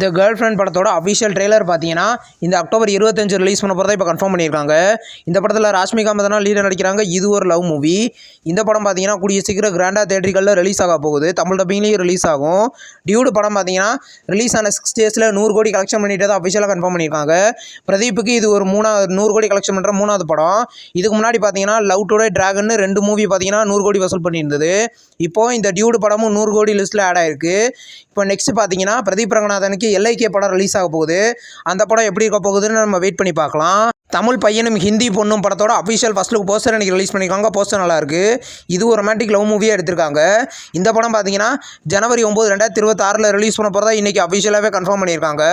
The girl friend படத்தோட official trailer பார்த்தீங்கன்னா இந்த அக்டோபர் 25 ரிலீஸ் பண்ண போகிறதா இப்போ கன்ஃபார்ம் பண்ணியிருக்காங்க. இந்த படத்தில் ராஷ்மிகா மந்தனா லீடர் நடிக்கிறாங்க. இது ஒரு லவ் மூவி. இந்த படம் பார்த்தீங்கன்னா கூடிய சீக்கிரம் கிராண்டாக தேட்டரிகளில் ரிலீஸ் ஆக போகுது. தமிழ் டப்பிங்லேயும் ரிலீஸ் ஆகும். டியூடு படம் பார்த்தீங்கன்னா ரிலீஸ் ஆன 6 டேஸில் 100 கோடி கலெக்ஷன் பண்ணிட்டு தான் அஃபிஷியலாக கன்ஃபார்ம் பண்ணியிருக்காங்க. பிரதீப்புக்கு இது ஒரு 100 கோடி கலெக்ஷன் பண்ணுற 3வது படம். இதுக்கு முன்னாடி பார்த்தீங்கன்னா லவ் டுடே டிராகன் 2 மூவி பார்த்தீங்கன்னா 100 கோடி வசூல் பண்ணியிருந்தது. இப்போது இந்த டியூடு படமும் 100 கோடி லிஸ்ட்டில் ஆட் ஆயிருக்கு. இப்போ நெக்ஸ்ட் பார்த்தீங்கன்னா பிரதீப் ரங்கநாதனுக்கு LIK படம் ரிலீஸ் ஆக போகுது. அந்த படம் எப்படி இருக்க போகுதுன்னு நம்ம வெயிட் பண்ணி பார்க்கலாம். தமிழ் பையனும் ஹிந்தி பொண்ணும் படத்தோட அஃபிஷியல் ஃபர்ஸ்ட் லுக் போஸ்டர் அன்றைக்கி ரிலீஸ் பண்ணியிருக்காங்க. போஸ்டர் நல்லாயிருக்கு. இது ஒரு ரொமான்டிக் லவ் மூவியாக எடுத்திருக்காங்க. இந்த படம் பார்த்தீங்கன்னா ஜனவரி 9, 2026 ரிலீஸ் பண்ண போகிறதா இன்றைக்கி அஃபிஷியலாகவே கன்ஃபார்ம் பண்ணியிருக்காங்க.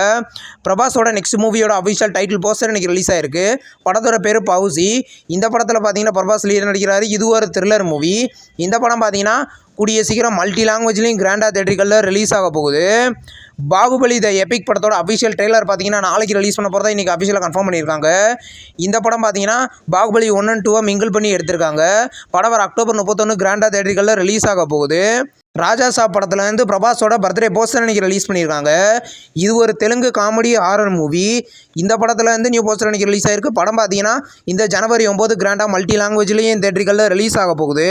பிரபாஸோட நெக்ஸ்ட் மூவியோட அஃபிஷியல் டைட்டில் போஸ்டர் இன்றைக்கி ரிலீஸ் ஆயிருக்கு. படத்தோட பேர் பவுசி. இந்த படத்தில் பார்த்தீங்கன்னா பிரபாஸ் லீடர் நடிக்கிறாரு. இது ஒரு த்ரில்லர் மூவி. இந்த படம் பார்த்தீங்கன்னா கூடிய சீக்கிரம் மல்டி லாங்குவேஜ்லேயும் கிராண்டாக தேட்டரிகளில் ரிலீஸ் ஆக போகுது. பாகுபலி த எபிக் படத்தோட அஃபிஷியல் ட்ரெய்லர் பார்த்தீங்கன்னா நாளைக்கு ரிலீஸ் பண்ண போகிறதா இன்றைக்கி அஃபிஷியலாக கன்ஃபார்ம் பண்ணியிருக்காங்க. இந்த படம் பார்த்தீங்கன்னா பாகுபலி 1 and 2 மிங்கிள் பண்ணி எடுத்திருக்காங்க. படம் வர அக்டோபர் 31 கிராண்டாக தேட்டரிகளில் ரிலீஸ் ஆக போகுது. ராஜா சாப் படத்துலேருந்து பிரபாஸோட பர்த்டே போஸ்டர் அன்றைக்கி ரிலீஸ் பண்ணியிருக்காங்க. இது ஒரு தெலுங்கு காமெடி ஹாரர் மூவி. இந்த படத்துலேருந்து நியூ போஸ்டர் அன்றைக்கி ரிலீஸ் ஆயிருக்கு. படம் பார்த்தீங்கன்னா இந்த ஜனவரி 9 கிராண்டாக மல்டி லாங்குவேஜ்லேயும் தேட்டரிகளில் ரிலீஸ் ஆக போகுது.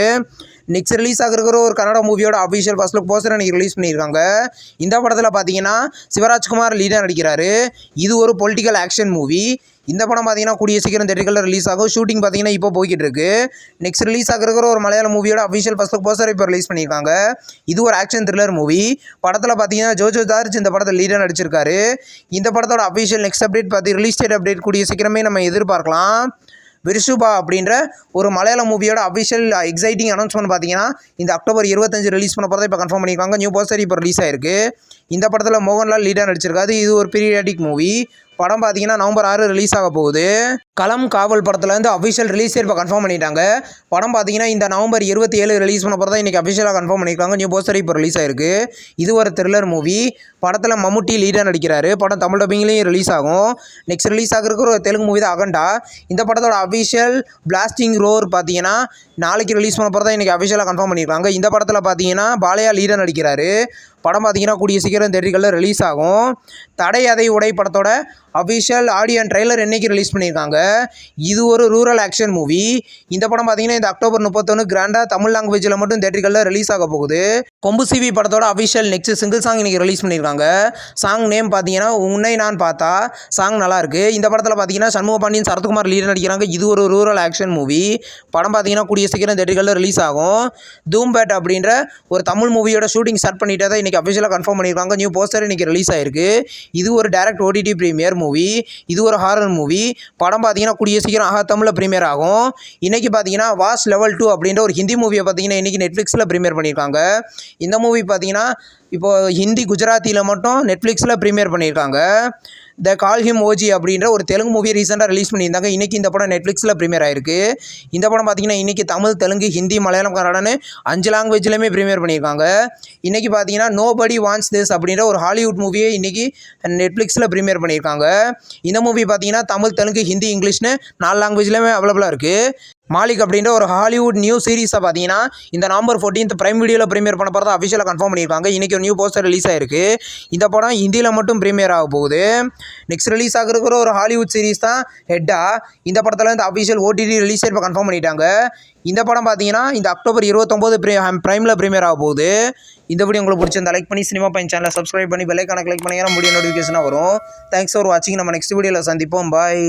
நெக்ஸ்ட் ரிலீஸ் ஆகிருக்கிற ஒரு கன்னட மூவியோட அஃபிஷியல் ஃபர்ஸ்ட் லுக் போஸ்டர் அன்றைக்கி ரிலீஸ் பண்ணியிருக்காங்க. இந்த படத்தில் பார்த்தீங்கன்னா சிவராஜ்குமார் லீடர் நடிக்கிறாரு. இது ஒரு பொலிட்டிக்கல் ஆக்ஷன் மூவி. இந்த படம் பார்த்தீங்கன்னா கூடிய சீக்கிரம் தேட்டரிகளில் ரிலீஸ் ஆகும். ஷூட்டிங் பார்த்தீங்கன்னா இப்போ போய்கிட்டு இருக்கு. நெக்ஸ்ட் ரிலீஸ் ஆகிருக்கிற ஒரு மலையாள மூவியோட அஃபிஷியல் ஃபர்ஸ்ட் லுக் போஸ்டர் இப்போ ரிலீஸ் பண்ணியிருக்காங்க. இது ஒரு ஆக்ஷன் த்ரில்லர் மூவி. படத்தில் பார்த்தீங்கன்னா ஜோஜோ ஜார்ஜ் இந்த படத்தில் லீடர் நடிச்சிருக்காரு. இந்த படத்தோட அஃபிஷியல் நெக்ஸ்ட் அப்டேட் பார்த்து ரிலீஸ் டேட் அப்டேட் கூடிய சீக்கிரமே நம்ம எதிர்பார்க்கலாம். விருஷுபா அப்படின்ற ஒரு மலையாள மூவியோட அஃபிஷியல் எக்ஸைட்டிங் அனௌன்ஸ்மெண்ட் பார்த்தீங்கன்னா இந்த அக்டோபர் 25 ரிலீஸ் பண்ண போகிறத இப்போ கன்ஃபார்ம் பண்ணியிருக்காங்க. நியூ போஸ்டர் இப்போ ரிலீஸ் ஆயிருக்கு. இந்த படத்தில் மோகன்லால் லீடர் நடிச்சிருக்காரு. இது ஒரு பீரியாடிக் மூவி. படம் பார்த்தீங்கன்னா நவம்பர் 6 ரிலீஸ் ஆக போகுது. களம் காவல் படத்துலேருந்து அஃபிஷியல் ரிலீஸ் டேட் இப்போ கன்ஃபார்ம் பண்ணிட்டாங்க. படம் பார்த்தீங்கன்னா இந்த நவம்பர் 27 ரிலீஸ் பண்ண போகிறதா இன்றைக்கி அஃபிஷியலாக கன்ஃபார்ம் பண்ணியிருக்காங்க. நியூ போஸ்டர் இப்போ ரிலீஸ் ஆயிருக்கு. இது ஒரு த்ரில்லர் மூவி. படத்தில் மம்முட்டி லீடர் நடிக்கிறாரு. படம் தமிழ் டப்பிங்லேயும் ரிலீஸ் ஆகும். நெக்ஸ்ட் ரிலீஸ் ஆகிருக்கிற ஒரு தெலுங்கு மூவி தான் அகண்டா. இந்த படத்தோட அஃபிஷியல் பிளாஸ்டிங் ரோர் பார்த்தீங்கன்னா நாளைக்கு ரிலீஸ் பண்ண போகிறதா இன்றைக்கி அஃபிஷியலாக கன்ஃபார்ம் பண்ணியிருக்காங்க. இந்த படத்தில் பார்த்தீங்கன்னா பாலையா லீடர் நடிக்கிறாரு. படம் பார்த்தீங்கன்னா கூடிய சீக்கிரம் தேட்டரிகளில் ரிலீஸ் ஆகும். தடை அதை உடை படத்தோட அஃபிஷியல் ஆடியோ ட்ரெய்லர் என்னைக்கு ரிலீஸ் பண்ணியிருக்காங்க. இது ஒரு ரூரல் ஆக்ஷன் மூவி. இந்த படம் பார்த்தீங்கன்னா இந்த அக்டோபர் 31 கிராண்டாக தமிழ் லாங்குவேஜில் மட்டும் தேட்டரிகளில் ரிலீஸ் ஆக போகுது. கொம்பு சிவி படத்தோட அஃபிஷியல் நெக்ஸ்ட் சிங்கிள் சாங் இன்றைக்கி ரிலீஸ் பண்ணியிருக்காங்க. சாங் நேம் பார்த்தீங்கன்னா உன்னை நான் பார்த்தா. சாங் நல்லாயிருக்கு. இந்த படத்தில் பார்த்தீங்கன்னா சண்முக பாண்டியன் சரத்குமார் லீடர் நடிக்கிறாங்க. இது ஒரு ரூரல் ஆக்ஷன் மூவி. படம் பார்த்தீங்கன்னா கூடிய சீக்கிரம் தேட்டரிகளில் ரிலீஸ் ஆகும். தூம் பேட் அப்படின்ற ஒரு தமிழ் மூவியோட ஷூட்டிங் ஸ்டார்ட் பண்ணிட்டு தான் இன்றைக்கி அஃபிஷியலாக கன்ஃபார்ம் பண்ணியிருக்காங்க. நியூ போஸ்டர் இன்றைக்கி ரிலீஸ் ஆயிருக்கு. இது ஒரு டைரக்ட் OTT ப்ரீமியர் மூவி. இது ஒரு ஹாரர் மூவி. படம் பார்த்தீங்கன்னா கூடிய சீக்கிரம் தமிழில் ப்ரீமியர் ஆகும். இன்றைக்கி பார்த்தீங்கன்னா வாஸ் லெவல் 2 அப்படின்ற ஒரு ஹிந்தி மூவியை பார்த்தீங்கன்னா இன்றைக்கி நெட்ஃப்ளிக்ஸில் ப்ரீமியர் பண்ணியிருக்காங்க. இந்த மூவி பார்த்தீங்கன்னா இப்போது ஹிந்தி குஜராத்தியில் மட்டும் நெட்ஃப்ளிக்ஸில் ப்ரீமியர் பண்ணியிருக்காங்க. த கால் ஹிம் ஓஜி அப்படின்ற ஒரு தெலுங்கு மூவியை ரீசெண்டாக ரிலீஸ் பண்ணியிருந்தாங்க. இன்றைக்கி இந்த படம் நெட்ஃப்ளிக்ஸில் ப்ரீமியர் ஆயிருக்கு. இந்த படம் பார்த்தீங்கன்னா இன்றைக்கி தமிழ், தெலுங்கு, ஹிந்தி, மலையாளம், கன்னடன்னு 5 லாங்குவேஜ்லையுமே ப்ரீமியர் பண்ணியிருக்காங்க. இன்றைக்கி பார்த்தீங்கன்னா நோபடி வாண்ட்ஸ் திஸ் அப்படின்ற ஒரு ஹாலிவுட் மூவியை இன்றைக்கி நெட்ஃப்ளிக்ஸில் ப்ரீமியர் பண்ணியிருக்காங்க. இந்த மூவி பார்த்தீங்கன்னா தமிழ், தெலுங்கு, ஹிந்தி, இங்கிலீஷ்னு 4 லாங்குவேஜ்லையுமே அவைலபிளாக இருக்குது. மாலிக் அப்படின்ற ஒரு ஹாலிவுட் நியூ சீரிஸை பார்த்தீங்கன்னா இந்த நவம்பர் 14 பிரைம் வீடியோவில் ப்ரீமியர் பண்ண போகிறதா அஃபிஷியலாக கன்ஃபார்ம் பண்ணியிருக்காங்க. இன்றைக்கி ஒரு நியூ போஸ்டர் ரிலீஸ் ஆயிருக்கு. இந்த படம் ஹிந்தியில் மட்டும் ப்ரீமியர் ஆக போகுது. நெக்ஸ்ட் ரிலீஸ் ஆகிருக்கிற ஒரு ஹாலிவுட் சீரிஸ் தான் ஹெட்டா. இந்த படத்தில் இந்த அஃபிஷியல் OTT ரிலீஸ் இப்போ கன்ஃபார்ம் பண்ணிட்டாங்க. இந்த படம் பார்த்தீங்கன்னா இந்த அக்டோபர் 29 பிரைமில் ப்ரீமியர் ஆக போகுது. இந்த வீடியோ உங்களுக்கு பிடிச்சிருந்தா லைக் பண்ணி சினிமா பையன் சேனலை சப்ஸ்கிரைப் பண்ணி பெல் ஐகானை கிளிக் பண்ணிங்கன்னா முடிய நோட்டிஃபிகேஷனாக வரும். தேங்க்ஸ் ஃபார் வாட்சிங். நம்ம நெக்ஸ்ட் வீடியோவில் சந்திப்போம். பாய்.